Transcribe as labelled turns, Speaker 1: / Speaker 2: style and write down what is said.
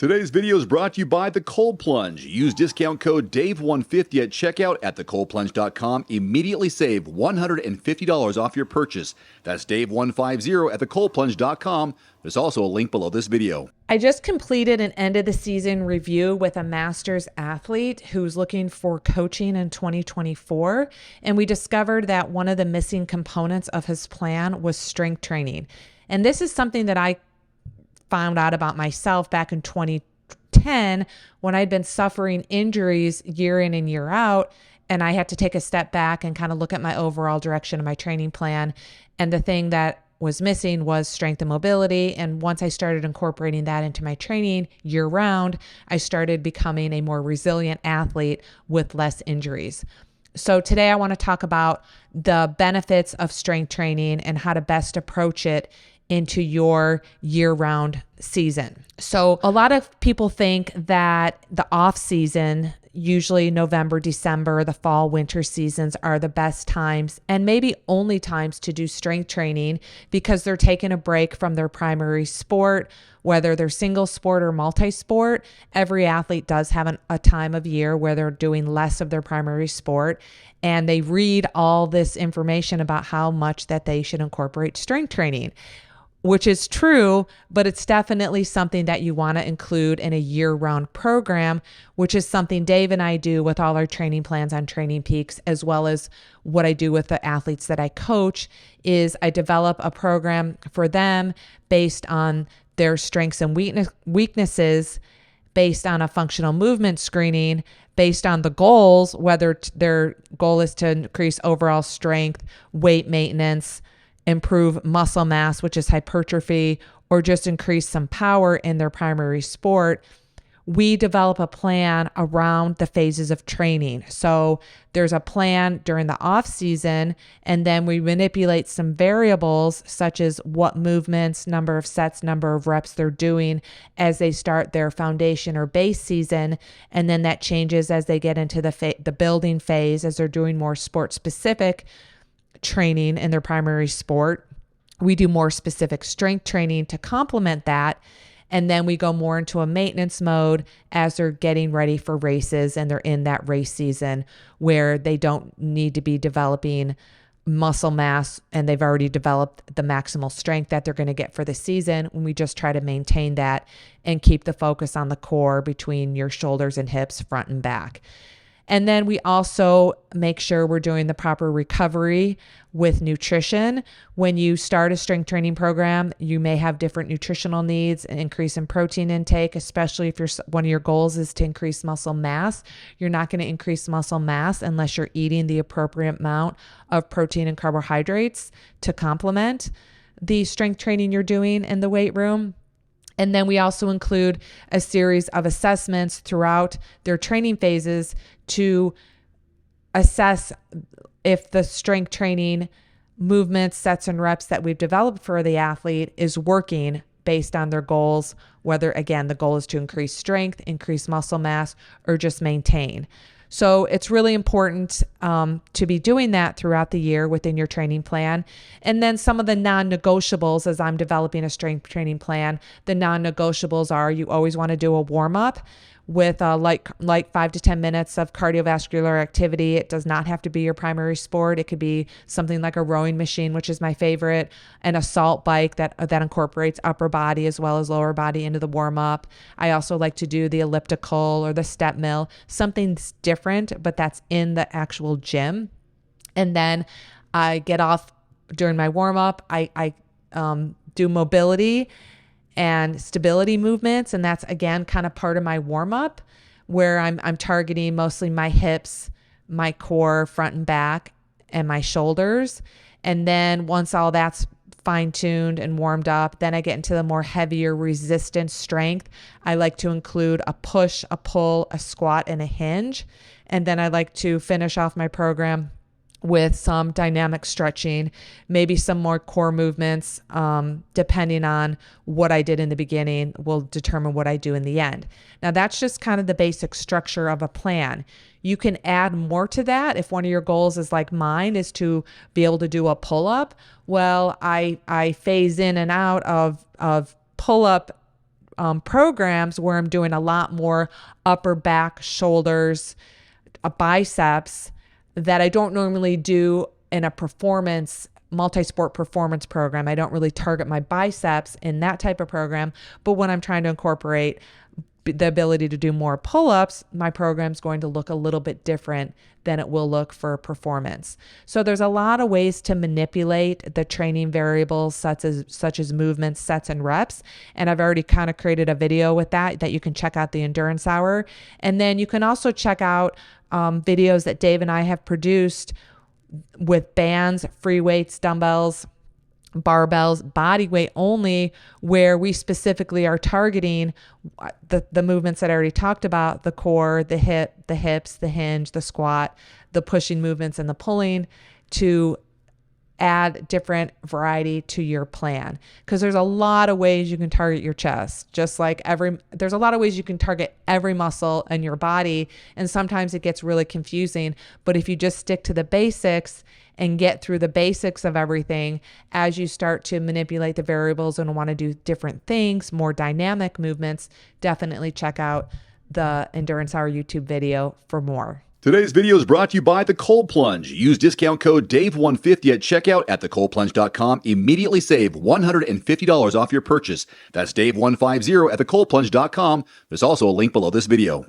Speaker 1: Today's video is brought to you by The Cold Plunge. Use discount code DAVE150 at checkout at thecoldplunge.com. Immediately save $150 off your purchase. That's DAVE150 at thecoldplunge.com. There's also a link below this video.
Speaker 2: I just completed an end of the season review with a master's athlete who's looking for coaching in 2024. And we discovered that one of the missing components of his plan was strength training. And this is something that I found out about myself back in 2010 when I'd been suffering injuries year in and year out. And I had to take a step back and kind of look at my overall direction of my training plan. And the thing that was missing was strength and mobility. And once I started incorporating that into my training year round, I started becoming a more resilient athlete with less injuries. So today I want to talk about the benefits of strength training and how to best approach it into your year-round season. So a lot of people think that the off season, usually November, December, the fall, winter seasons are the best times and maybe only times to do strength training because they're taking a break from their primary sport, whether they're single sport or multi-sport. Every athlete does have a time of year where they're doing less of their primary sport, and they read all this information about how much that they should incorporate strength training, which is true, but it's definitely something that you want to include in a year-round program, which is something Dave and I do with all our training plans on Training Peaks, as well as what I do with the athletes that I coach, is I develop a program for them based on their strengths and weaknesses, based on a functional movement screening, based on the goals, whether their goal is to increase overall strength, weight maintenance, improve muscle mass, which is hypertrophy, or just increase some power in their primary sport. We develop a plan around the phases of training. So there's a plan during the off season, and then we manipulate some variables such as what movements, number of sets, number of reps they're doing as they start their foundation or base season. And then that changes as they get into the building phase, as they're doing more sport specific training in their primary sport. We do more specific strength training to complement that. And then we go more into a maintenance mode as they're getting ready for races and they're in that race season where they don't need to be developing muscle mass and they've already developed the maximal strength that they're going to get for the season. When we just try to maintain that and keep the focus on the core between your shoulders and hips, front and back. And then we also make sure we're doing the proper recovery with nutrition. When you start a strength training program, you may have different nutritional needs, an increase in protein intake, especially if one of your goals is to increase muscle mass. You're not going to increase muscle mass unless you're eating the appropriate amount of protein and carbohydrates to complement the strength training you're doing in the weight room. And then we also include a series of assessments throughout their training phases to assess if the strength training movements, sets, and reps that we've developed for the athlete is working based on their goals, whether, again, the goal is to increase strength, increase muscle mass, or just maintain. So it's really important to be doing that throughout the year within your training plan. And then some of the non-negotiables, as I'm developing a strength training plan, the non-negotiables are you always want to do a warm-up with like 5 to 10 minutes of cardiovascular activity. It does not have to be your primary sport. It could be something like a rowing machine, which is my favorite, an assault bike that incorporates upper body as well as lower body into the warm-up. I also like to do the elliptical or the step mill, something different, but that's in the actual gym. And then I get off during my warm-up. I do mobility and stability movements. And that's, again, kind of part of my warm-up where I'm targeting mostly my hips, my core, front and back, and my shoulders. And then once all that's fine-tuned and warmed up, then I get into the more heavier resistance strength. I like to include a push, a pull, a squat, and a hinge. And then I like to finish off my program with some dynamic stretching, maybe some more core movements, depending on what I did in the beginning will determine what I do in the end. Now that's just kind of the basic structure of a plan. You can add more to that. If one of your goals is like mine is to be able to do a pull-up, well, I phase in and out of pull-up programs where I'm doing a lot more upper back, shoulders, biceps that I don't normally do in a multi-sport performance program. I don't really target my biceps in that type of program, but when I'm trying to incorporate the ability to do more pull-ups, my program's going to look a little bit different than it will look for performance. So there's a lot of ways to manipulate the training variables such as movements, sets, and reps. And I've already kind of created a video with that you can check out the Endurance Hour. And then you can also check out videos that Dave and I have produced with bands, free weights, dumbbells, barbells, body weight only, where we specifically are targeting the movements that I already talked about: the core, the hips, the hinge, the squat, the pushing movements, and the pulling, to add different variety to your plan. Because there's a lot of ways you can target your chest, just like there's a lot of ways you can target every muscle in your body. And sometimes it gets really confusing, but if you just stick to the basics and get through the basics of everything, as you start to manipulate the variables and want to do different things, more dynamic movements, definitely check out the Endurance Hour YouTube video for more.
Speaker 1: Today's video is brought to you by the Cold Plunge. Use discount code DAVE150 at checkout at thecoldplunge.com. Immediately save $150 off your purchase. That's DAVE150 at thecoldplunge.com. There's also a link below this video.